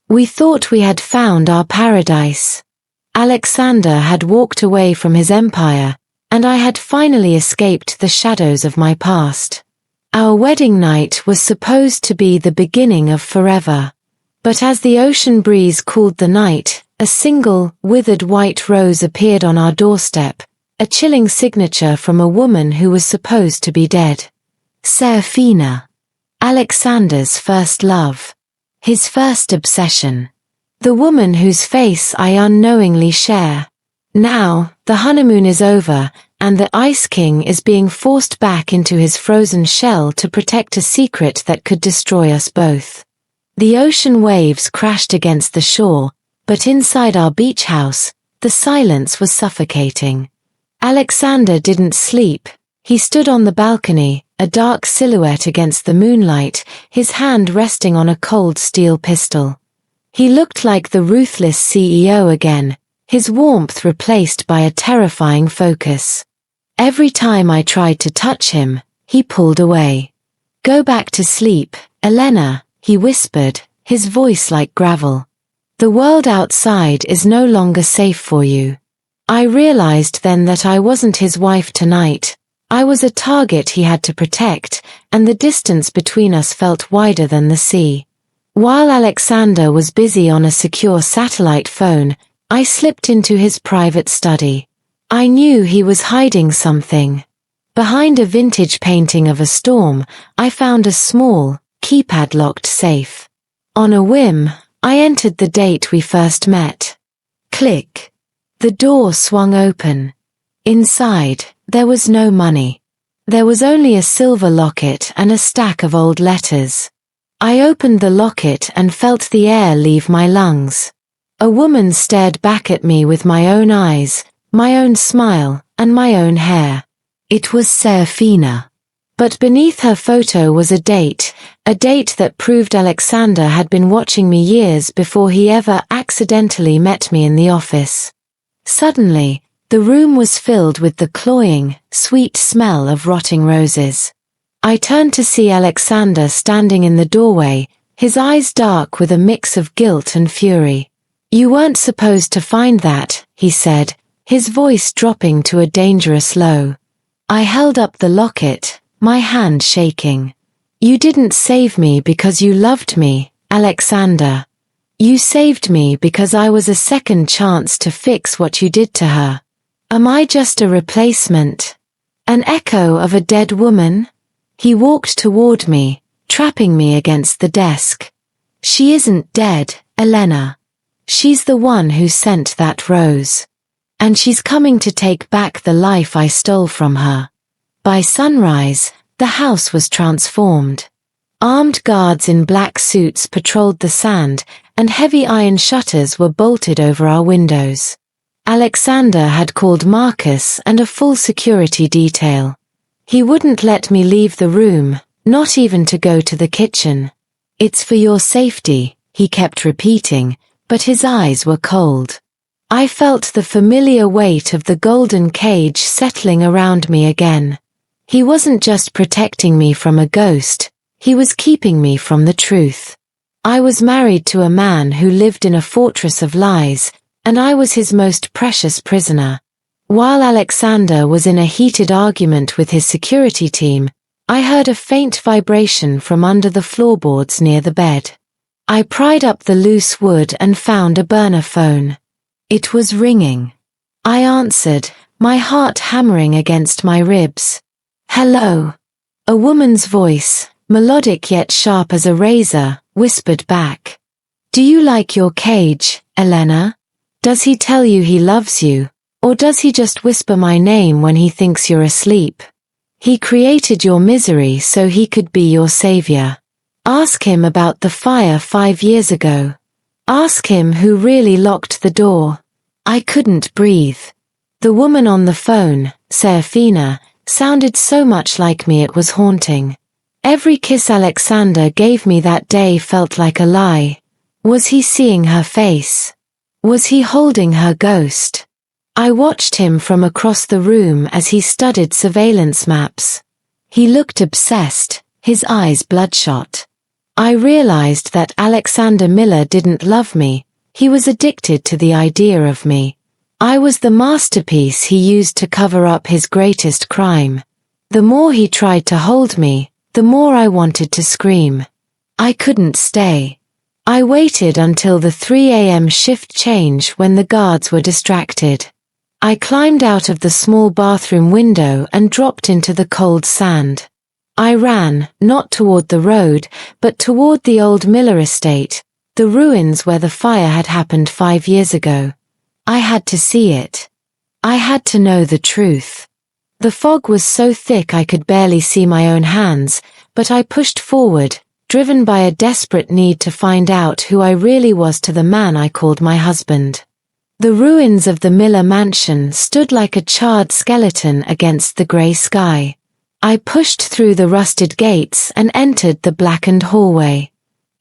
We thought we had found our paradise. Alexander had walked away from his empire, and I had finally escaped the shadows of my past. Our wedding night was supposed to be the beginning of forever. But as the ocean breeze cooled the night, a single, withered white rose appeared on our doorstep, a chilling signature from a woman who was supposed to be dead. Seraphina. Alexander's first love. His first obsession. The woman whose face I unknowingly share. Now, the honeymoon is over, and the Ice King is being forced back into his frozen shell to protect a secret that could destroy us both. The ocean waves crashed against the shore, but inside our beach house, the silence was suffocating. Alexander didn't sleep. He stood on the balcony, a dark silhouette against the moonlight, his hand resting on a cold steel pistol. He looked like the ruthless CEO again, his warmth replaced by a terrifying focus. Every time I tried to touch him, he pulled away. "Go back to sleep, Elena," he whispered, his voice like gravel. "The world outside is no longer safe for you." I realized then that I wasn't his wife tonight. I was a target he had to protect, and the distance between us felt wider than the sea. While Alexander was busy on a secure satellite phone, I slipped into his private study. I knew he was hiding something. Behind a vintage painting of a storm, I found a small, keypad-locked safe. On a whim, I entered the date we first met. Click. The door swung open. Inside, there was no money. There was only a silver locket and a stack of old letters. I opened the locket and felt the air leave my lungs. A woman stared back at me with my own eyes, my own smile, and my own hair. It was Seraphina. But beneath her photo was a date that proved Alexander had been watching me years before he ever accidentally met me in the office. Suddenly, the room was filled with the cloying, sweet smell of rotting roses. I turned to see Alexander standing in the doorway, his eyes dark with a mix of guilt and fury. "You weren't supposed to find that," he said, his voice dropping to a dangerous low. I held up the locket, my hand shaking. "You didn't save me because you loved me, Alexander. You saved me because I was a second chance to fix what you did to her. Am I just a replacement? An echo of a dead woman?" He walked toward me, trapping me against the desk. "She isn't dead, Elena. She's the one who sent that rose. And she's coming to take back the life I stole from her." By sunrise, the house was transformed. Armed guards in black suits patrolled the sand, and heavy iron shutters were bolted over our windows. Alexander had called Marcus and a full security detail. He wouldn't let me leave the room, not even to go to the kitchen. "It's for your safety," he kept repeating, but his eyes were cold. I felt the familiar weight of the golden cage settling around me again. He wasn't just protecting me from a ghost, he was keeping me from the truth. I was married to a man who lived in a fortress of lies, and I was his most precious prisoner. While Alexander was in a heated argument with his security team, I heard a faint vibration from under the floorboards near the bed. I pried up the loose wood and found a burner phone. It was ringing. I answered, my heart hammering against my ribs. "Hello." A woman's voice, melodic yet sharp as a razor, whispered back. "Do you like your cage, Elena? Does he tell you he loves you, or does he just whisper my name when he thinks you're asleep? He created your misery so he could be your savior. Ask him about the fire 5 years ago. Ask him who really locked the door." I couldn't breathe. The woman on the phone, Seraphina, sounded so much like me it was haunting. Every kiss Alexander gave me that day felt like a lie. Was he seeing her face? Was he holding her ghost? I watched him from across the room as he studied surveillance maps. He looked obsessed, his eyes bloodshot. I realized that Alexander Miller didn't love me, he was addicted to the idea of me. I was the masterpiece he used to cover up his greatest crime. The more he tried to hold me, the more I wanted to scream. I couldn't stay. I waited until the 3 a.m. shift change when the guards were distracted. I climbed out of the small bathroom window and dropped into the cold sand. I ran, not toward the road, but toward the old Miller estate, the ruins where the fire had happened 5 years ago. I had to see it. I had to know the truth. The fog was so thick I could barely see my own hands, but I pushed forward, driven by a desperate need to find out who I really was to the man I called my husband. The ruins of the Miller mansion stood like a charred skeleton against the gray sky. I pushed through the rusted gates and entered the blackened hallway.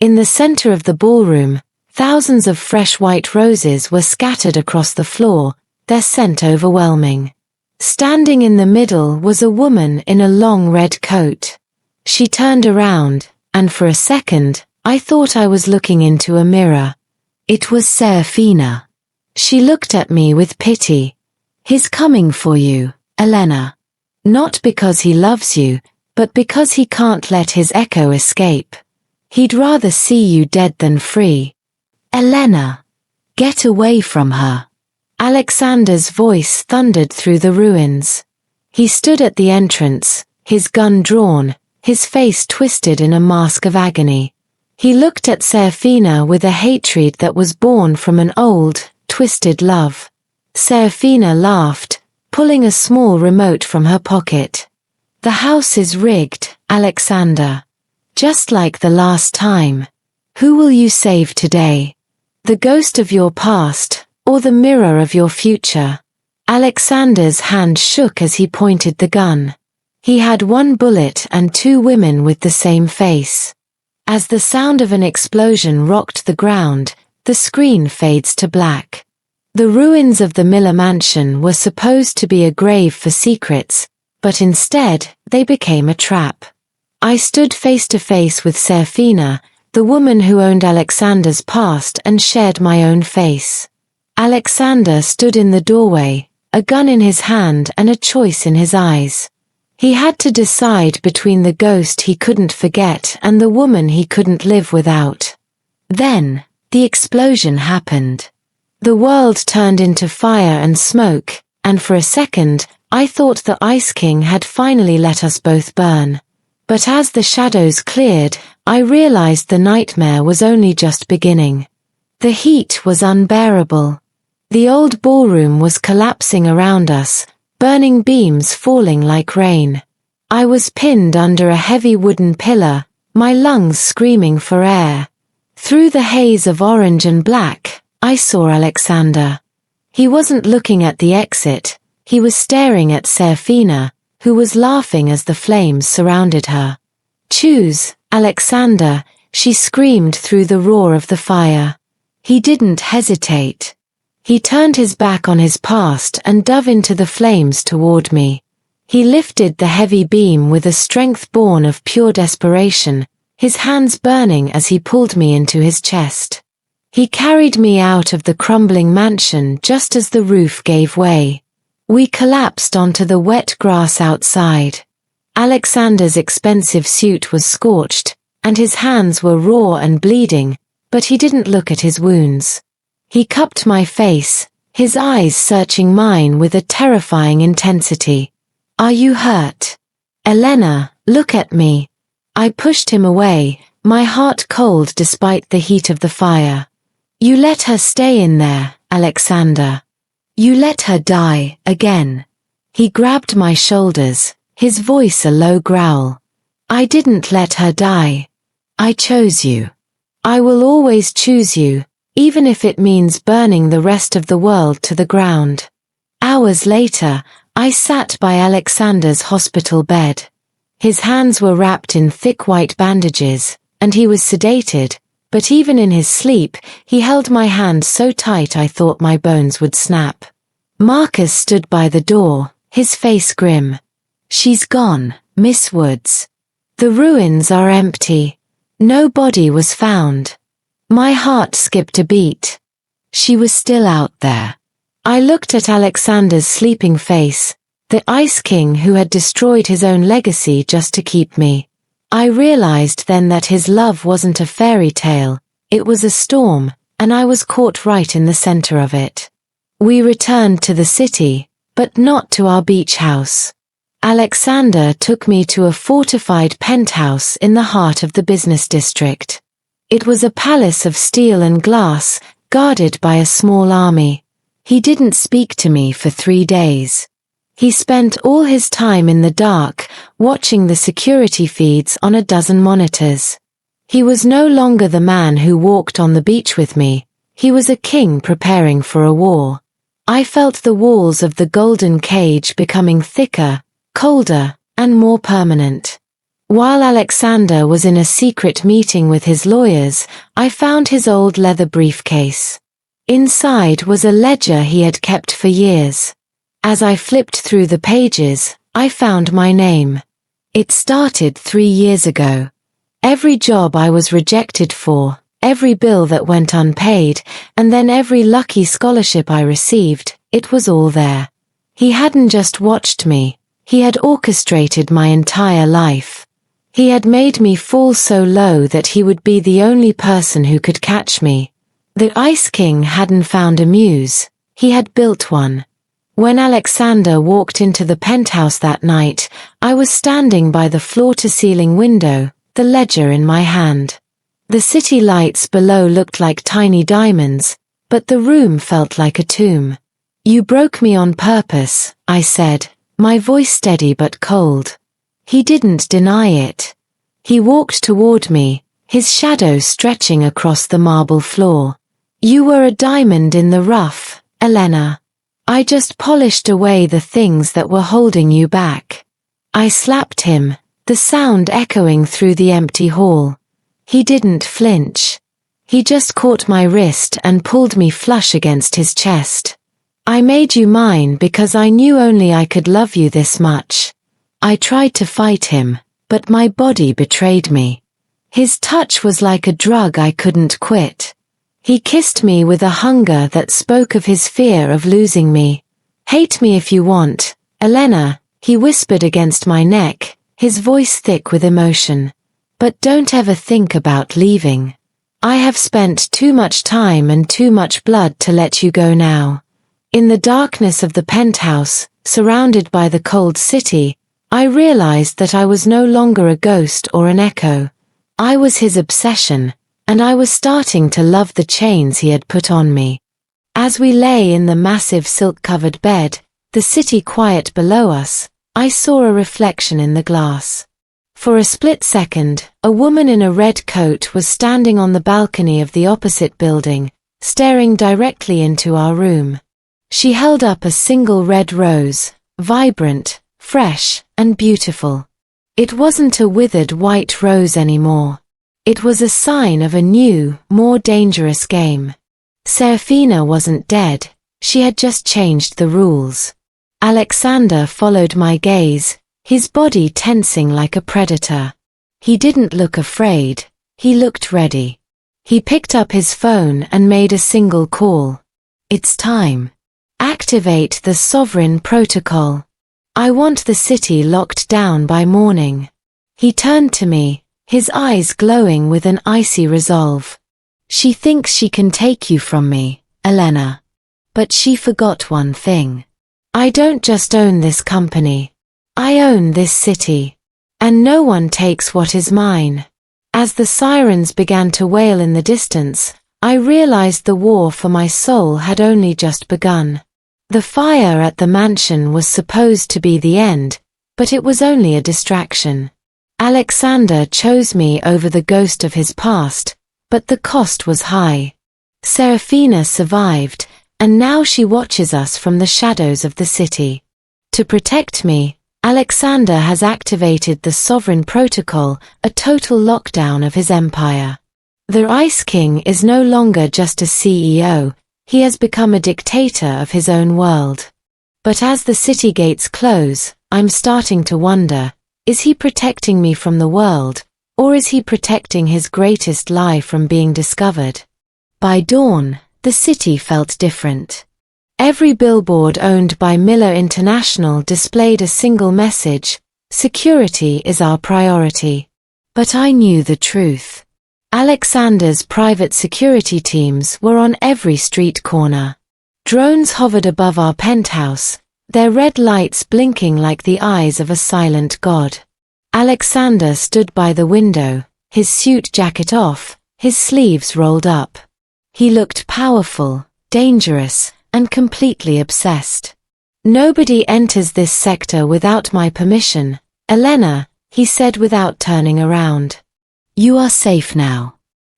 In the center of the ballroom, thousands of fresh white roses were scattered across the floor, their scent overwhelming. Standing in the middle was a woman in a long red coat. She turned around, and for a second, I thought I was looking into a mirror. It was Seraphina. She looked at me with pity. "He's coming for you, Elena. Not because he loves you, but because he can't let his echo escape. He'd rather see you dead than free. Elena, get away from her." Alexander's voice thundered through the ruins. He stood at the entrance, his gun drawn, his face twisted in a mask of agony. He looked at Seraphina with a hatred that was born from an old, twisted love. Seraphina laughed, pulling a small remote from her pocket. "The house is rigged, Alexander. Just like the last time. Who will you save today? The ghost of your past, or the mirror of your future?" Alexander's hand shook as he pointed the gun. He had 1 bullet and 2 women with the same face. As the sound of an explosion rocked the ground, the screen fades to black. The ruins of the Miller mansion were supposed to be a grave for secrets, but instead, they became a trap. I stood face to face with Seraphina, the woman who owned Alexander's past and shared my own face. Alexander stood in the doorway, a gun in his hand and a choice in his eyes. He had to decide between the ghost he couldn't forget and the woman he couldn't live without. Then, the explosion happened. The world turned into fire and smoke, and for a second, I thought the Ice King had finally let us both burn. But as the shadows cleared, I realized the nightmare was only just beginning. The heat was unbearable. The old ballroom was collapsing around us, burning beams falling like rain. I was pinned under a heavy wooden pillar, my lungs screaming for air. Through the haze of orange and black, I saw Alexander. He wasn't looking at the exit, he was staring at Seraphina, who was laughing as the flames surrounded her. "Choose, Alexander," she screamed through the roar of the fire. He didn't hesitate. He turned his back on his past and dove into the flames toward me. He lifted the heavy beam with a strength born of pure desperation, his hands burning as he pulled me into his chest. He carried me out of the crumbling mansion just as the roof gave way. We collapsed onto the wet grass outside. Alexander's expensive suit was scorched, and his hands were raw and bleeding, but he didn't look at his wounds. He cupped my face, his eyes searching mine with a terrifying intensity. "Are you hurt? Elena, look at me." I pushed him away, my heart cold despite the heat of the fire. "You let her stay in there, Alexander. You let her die, again." He grabbed my shoulders, his voice a low growl. "I didn't let her die. I chose you. I will always choose you, even if it means burning the rest of the world to the ground." Hours later, I sat by Alexander's hospital bed. His hands were wrapped in thick white bandages, and he was sedated, but even in his sleep, he held my hand so tight I thought my bones would snap. Marcus stood by the door, his face grim. "She's gone, Miss Woods. The ruins are empty. No body was found. My heart skipped a beat. She was still out there. I looked at Alexander's sleeping face, the Ice King who had destroyed his own legacy just to keep me. I realized then that his love wasn't a fairy tale, it was a storm, and I was caught right in the center of it. We returned to the city, but not to our beach house. Alexander took me to a fortified penthouse in the heart of the business district. It was a palace of steel and glass, guarded by a small army. He didn't speak to me for 3 days. He spent all his time in the dark, watching the security feeds on a dozen monitors. He was no longer the man who walked on the beach with me. He was a king preparing for a war. I felt the walls of the golden cage becoming thicker, colder, and more permanent. While Alexander was in a secret meeting with his lawyers, I found his old leather briefcase. Inside was a ledger he had kept for years. As I flipped through the pages, I found my name. It started 3 years ago. Every job I was rejected for, every bill that went unpaid, and then every lucky scholarship I received, it was all there. He hadn't just watched me, he had orchestrated my entire life. He had made me fall so low that he would be the only person who could catch me. The Ice King hadn't found a muse, he had built one. When Alexander walked into the penthouse that night, I was standing by the floor-to-ceiling window, the ledger in my hand. The city lights below looked like tiny diamonds, but the room felt like a tomb. "You broke me on purpose," I said, my voice steady but cold. He didn't deny it. He walked toward me, his shadow stretching across the marble floor. "You were a diamond in the rough, Elena. I just polished away the things that were holding you back." I slapped him, the sound echoing through the empty hall. He didn't flinch. He just caught my wrist and pulled me flush against his chest. "I made you mine because I knew only I could love you this much." I tried to fight him, but my body betrayed me. His touch was like a drug I couldn't quit. He kissed me with a hunger that spoke of his fear of losing me. "Hate me if you want, Elena," he whispered against my neck, his voice thick with emotion. "But don't ever think about leaving. I have spent too much time and too much blood to let you go now." In the darkness of the penthouse, surrounded by the cold city, I realized that I was no longer a ghost or an echo. I was his obsession, and I was starting to love the chains he had put on me. As we lay in the massive silk-covered bed, the city quiet below us, I saw a reflection in the glass. For a split second, a woman in a red coat was standing on the balcony of the opposite building, staring directly into our room. She held up a single red rose, vibrant, fresh, and beautiful. It wasn't a withered white rose anymore. It was a sign of a new, more dangerous game. Seraphina wasn't dead, she had just changed the rules. Alexander followed my gaze, his body tensing like a predator. He didn't look afraid, he looked ready. He picked up his phone and made a single call. "It's time. Activate the sovereign protocol. I want the city locked down by morning." He turned to me, his eyes glowing with an icy resolve. "She thinks she can take you from me, Elena. But she forgot one thing. I don't just own this company. I own this city. And no one takes what is mine." As the sirens began to wail in the distance, I realized the war for my soul had only just begun. The fire at the mansion was supposed to be the end, but it was only a distraction. Alexander chose me over the ghost of his past, but the cost was high. Seraphina survived, and now she watches us from the shadows of the city. To protect me, Alexander has activated the Sovereign Protocol, a total lockdown of his empire. The Ice King is no longer just a CEO, he has become a dictator of his own world. But as the city gates close, I'm starting to wonder, is he protecting me from the world, Or is he protecting his greatest lie from being discovered? By dawn, the city felt different. Every billboard owned by Miller International displayed a single message: security is our priority. But I knew the truth. Alexander's private security teams were on every street corner. Drones hovered above our penthouse, their red lights blinking like the eyes of a silent god. Alexander stood by the window, his suit jacket off, his sleeves rolled up. He looked powerful, dangerous, and completely obsessed. "Nobody enters this sector without my permission, Elena," he said without turning around. "You are safe now.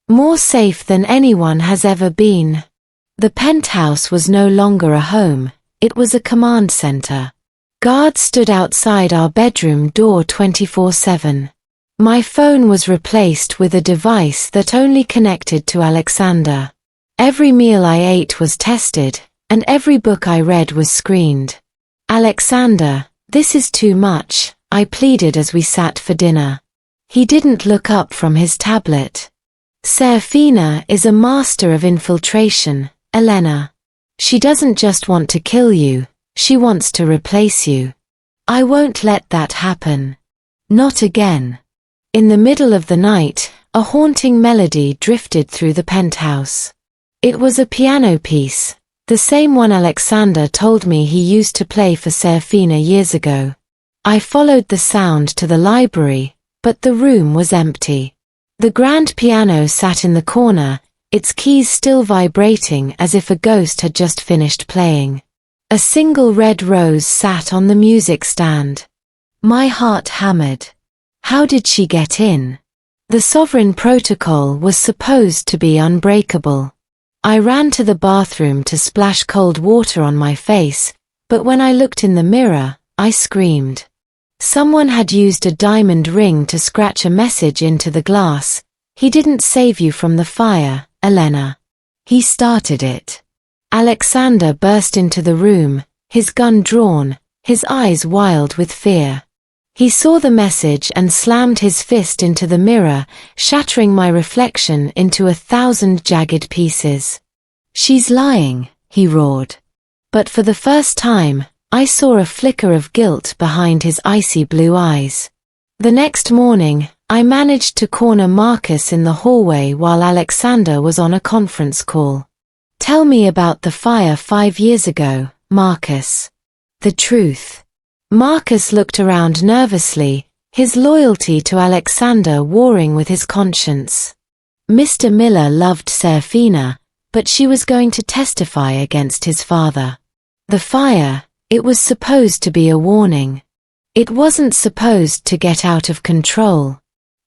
More safe than anyone has ever been." The penthouse was no longer a home, it was a command center. Guards stood outside our bedroom door 24/7. My phone was replaced with a device that only connected to Alexander. Every meal I ate was tested, and every book I read was screened. "Alexander, this is too much," I pleaded as we sat for dinner. He didn't look up from his tablet. "Seraphina is a master of infiltration, Elena. She doesn't just want to kill you, she wants to replace you. I won't let that happen. Not again." In the middle of the night, a haunting melody drifted through the penthouse. It was a piano piece, the same one Alexander told me he used to play for Seraphina years ago. I followed the sound to the library, but the room was empty. The grand piano sat in the corner, its keys still vibrating as if a ghost had just finished playing. A single red rose sat on the music stand. My heart hammered. How did she get in? The sovereign protocol was supposed to be unbreakable. I ran to the bathroom to splash cold water on my face, but when I looked in the mirror, I screamed. Someone had used a diamond ring to scratch a message into the glass. "He didn't save you from the fire, Elena. He started it." Alexander burst into the room, his gun drawn, his eyes wild with fear. He saw the message and slammed his fist into the mirror, shattering my reflection into 1,000 jagged pieces. "She's lying," he roared. But for the first time, I saw a flicker of guilt behind his icy blue eyes. The next morning, I managed to corner Marcus in the hallway while Alexander was on a conference call. "Tell me about the fire 5 years ago, Marcus. The truth." Marcus looked around nervously, his loyalty to Alexander warring with his conscience. Mr. Miller loved Seraphina, but she was going to testify against his father. The fire, it was supposed to be a warning. It wasn't supposed to get out of control.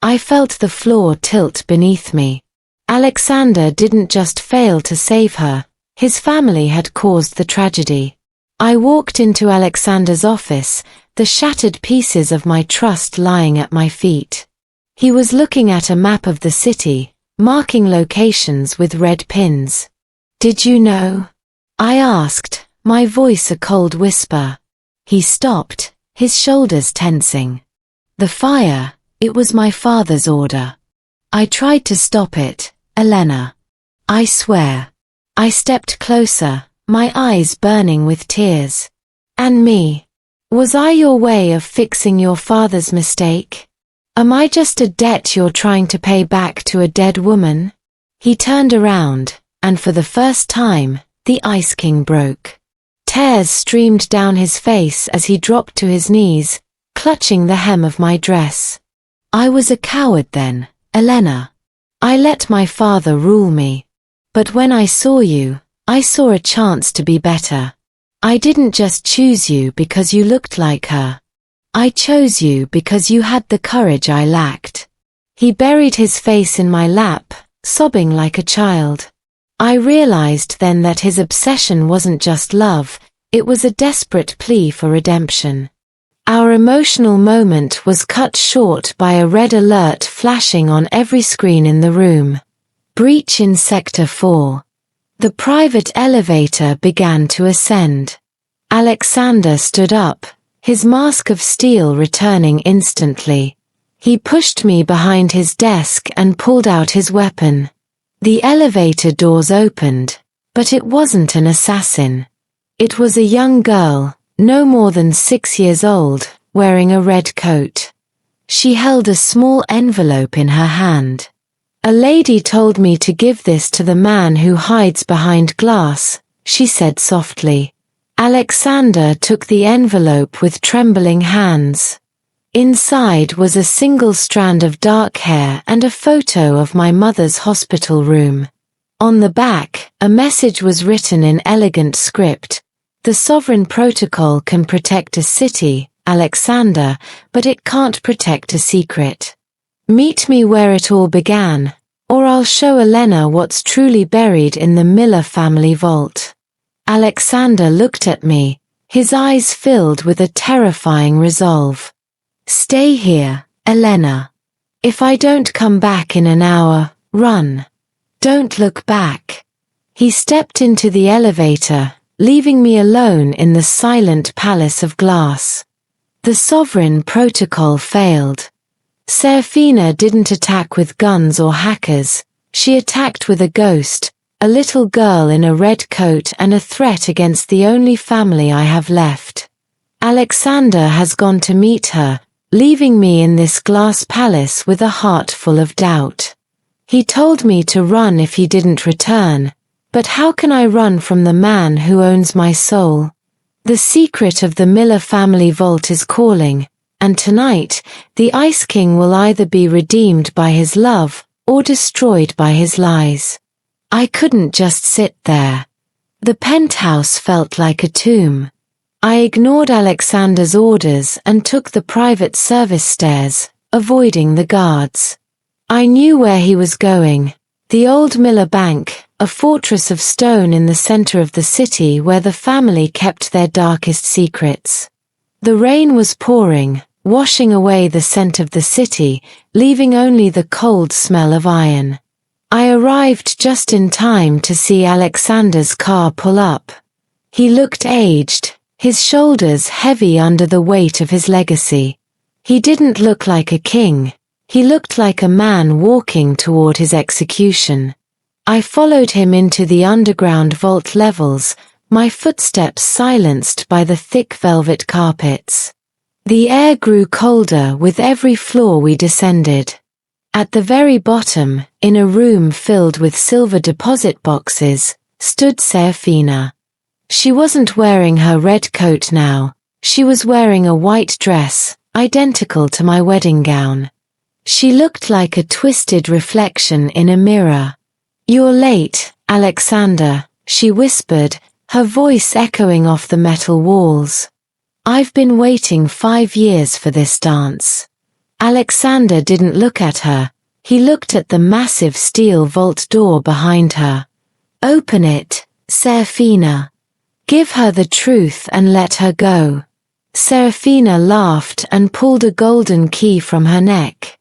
I felt the floor tilt beneath me. Alexander didn't just fail to save her, his family had caused the tragedy. I walked into Alexander's office, the shattered pieces of my trust lying at my feet. He was looking at a map of the city, marking locations with red pins. "Did you know?" I asked, my voice a cold whisper. He stopped, his shoulders tensing. "The fire, it was my father's order. I tried to stop it, Elena. I swear." I stepped closer, my eyes burning with tears. "And me? Was I your way of fixing your father's mistake? Am I just a debt you're trying to pay back to a dead woman?" He turned around, and for the first time, the Ice King broke. Tears streamed down his face as he dropped to his knees, clutching the hem of my dress. "I was a coward then, Elena. I let my father rule me. But when I saw you, I saw a chance to be better. I didn't just choose you because you looked like her. I chose you because you had the courage I lacked." He buried his face in my lap, sobbing like a child. I realized then that his obsession wasn't just love, it was a desperate plea for redemption. Our emotional moment was cut short by a red alert flashing on every screen in the room. Breach in Sector 4. The private elevator began to ascend. Alexander stood up, his mask of steel returning instantly. He pushed me behind his desk and pulled out his weapon. The elevator doors opened, but it wasn't an assassin. It was a young girl, no more than 6 years old, wearing a red coat. She held a small envelope in her hand. "A lady told me to give this to the man who hides behind glass," she said softly. Alexander took the envelope with trembling hands. Inside was a single strand of dark hair and a photo of my mother's hospital room. On the back, a message was written in elegant script. "The sovereign protocol can protect a city, Alexander, but it can't protect a secret. Meet me where it all began, or I'll show Elena what's truly buried in the Miller family vault." Alexander looked at me, his eyes filled with a terrifying resolve. "Stay here, Elena. If I don't come back in an hour, run. Don't look back." He stepped into the elevator, leaving me alone in the silent palace of glass. The sovereign protocol failed. Seraphina didn't attack with guns or hackers. She attacked with a ghost, a little girl in a red coat, and a threat against the only family I have left. Alexander has gone to meet her, leaving me in this glass palace with a heart full of doubt. He told me to run if he didn't return, but how can I run from the man who owns my soul? The secret of the Miller family vault is calling, and tonight, the Ice King will either be redeemed by his love, or destroyed by his lies. I couldn't just sit there. The penthouse felt like a tomb. I ignored Alexander's orders and took the private service stairs, avoiding the guards. I knew where he was going. The old Miller Bank, a fortress of stone in the center of the city where the family kept their darkest secrets. The rain was pouring, washing away the scent of the city, leaving only the cold smell of iron. I arrived just in time to see Alexander's car pull up. He looked aged, his shoulders heavy under the weight of his legacy. He didn't look like a king. He looked like a man walking toward his execution. I followed him into the underground vault levels, my footsteps silenced by the thick velvet carpets. The air grew colder with every floor we descended. At the very bottom, in a room filled with silver deposit boxes, stood Seraphina. She wasn't wearing her red coat now. She was wearing a white dress, identical to my wedding gown. She looked like a twisted reflection in a mirror. "You're late, Alexander," she whispered, her voice echoing off the metal walls. "I've been waiting 5 years for this dance." Alexander didn't look at her. He looked at the massive steel vault door behind her. "Open it, Seraphina. Give her the truth and let her go." Seraphina laughed and pulled a golden key from her neck.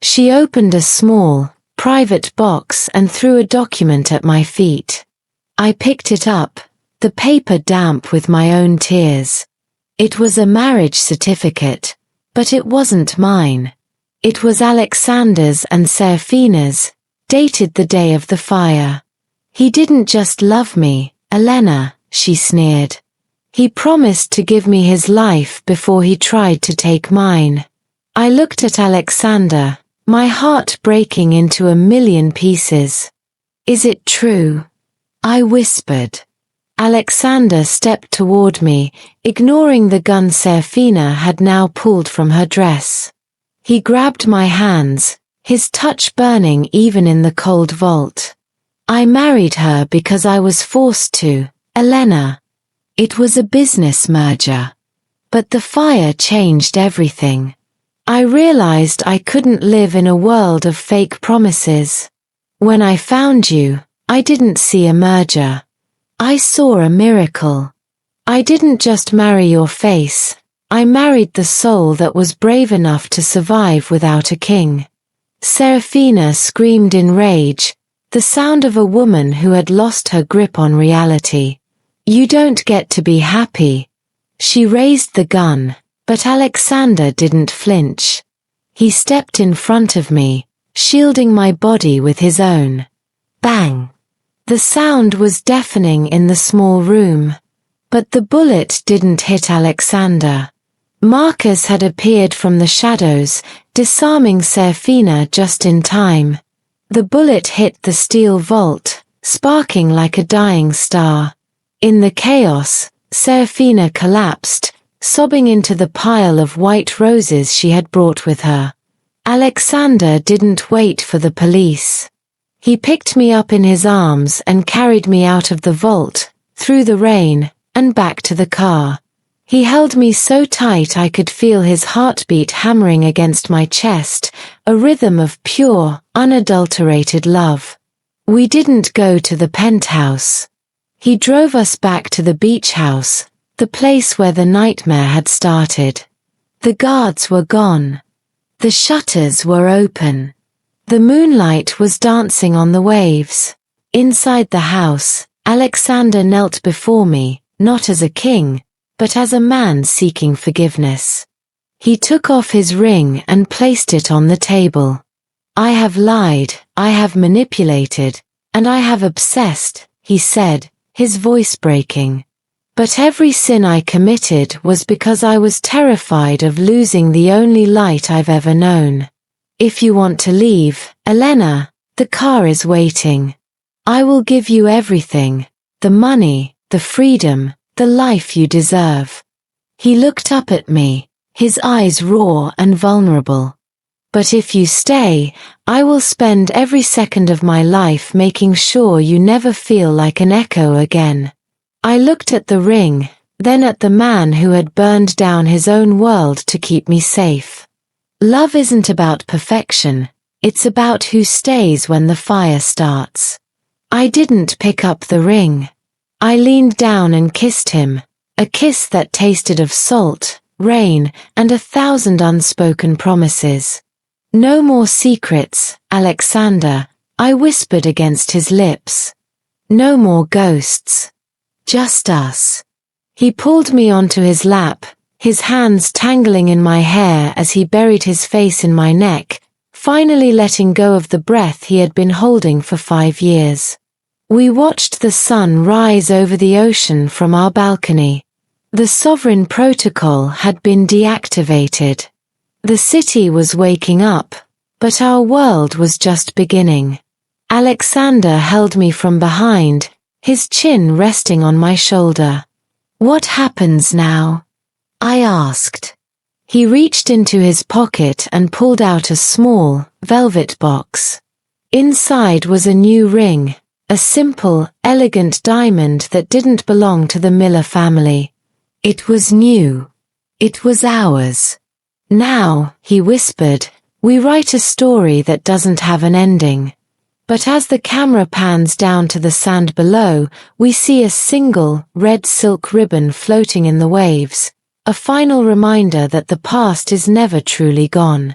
She opened a small, private box and threw a document at my feet. I picked it up, the paper damp with my own tears. It was a marriage certificate, but it wasn't mine. It was Alexander's and Seraphina's, dated the day of the fire. "He didn't just love me, Elena," she sneered. "He promised to give me his life before he tried to take mine." I looked at Alexander, my heart breaking into a million pieces. "Is it true?" I whispered. Alexander stepped toward me, ignoring the gun Seraphina had now pulled from her dress. He grabbed my hands, his touch burning even in the cold vault. "I married her because I was forced to, Elena. It was a business merger. But the fire changed everything. I realized I couldn't live in a world of fake promises. When I found you, I didn't see a merger. I saw a miracle. I didn't just marry your face, I married the soul that was brave enough to survive without a king." Seraphina screamed in rage, the sound of a woman who had lost her grip on reality. "You don't get to be happy." She raised the gun, but Alexander didn't flinch. He stepped in front of me, shielding my body with his own. Bang! The sound was deafening in the small room. But the bullet didn't hit Alexander. Marcus had appeared from the shadows, disarming Seraphina just in time. The bullet hit the steel vault, sparking like a dying star. In the chaos, Seraphina collapsed, sobbing into the pile of white roses she had brought with her. Alexander didn't wait for the police. He picked me up in his arms and carried me out of the vault, through the rain, and back to the car. He held me so tight I could feel his heartbeat hammering against my chest, a rhythm of pure, unadulterated love. We didn't go to the penthouse. He drove us back to the beach house, the place where the nightmare had started. The guards were gone. The shutters were open. The moonlight was dancing on the waves. Inside the house, Alexander knelt before me, not as a king, but as a man seeking forgiveness. He took off his ring and placed it on the table. I have lied, I have manipulated, and I have obsessed, he said, his voice breaking. But every sin I committed was because I was terrified of losing the only light I've ever known. If you want to leave, Elena, the car is waiting. I will give you everything, the money, the freedom, the life you deserve. He looked up at me, his eyes raw and vulnerable. But if you stay, I will spend every second of my life making sure you never feel like an echo again. I looked at the ring, then at the man who had burned down his own world to keep me safe. Love isn't about perfection, it's about who stays when the fire starts. I didn't pick up the ring. I leaned down and kissed him, a kiss that tasted of salt, rain, and 1,000 unspoken promises. No more secrets, Alexander, I whispered against his lips. No more ghosts. Just us. He pulled me onto his lap, his hands tangling in my hair as he buried his face in my neck, finally letting go of the breath he had been holding for 5 years. We watched the sun rise over the ocean from our balcony. The sovereign protocol had been deactivated. The city was waking up, but our world was just beginning. Alexander held me from behind, his chin resting on my shoulder. What happens now? I asked. He reached into his pocket and pulled out a small, velvet box. Inside was a new ring. A simple, elegant diamond that didn't belong to the Miller family. It was new. It was ours. Now, he whispered, we write a story that doesn't have an ending. But as the camera pans down to the sand below, we see a single, red silk ribbon floating in the waves, a final reminder that the past is never truly gone.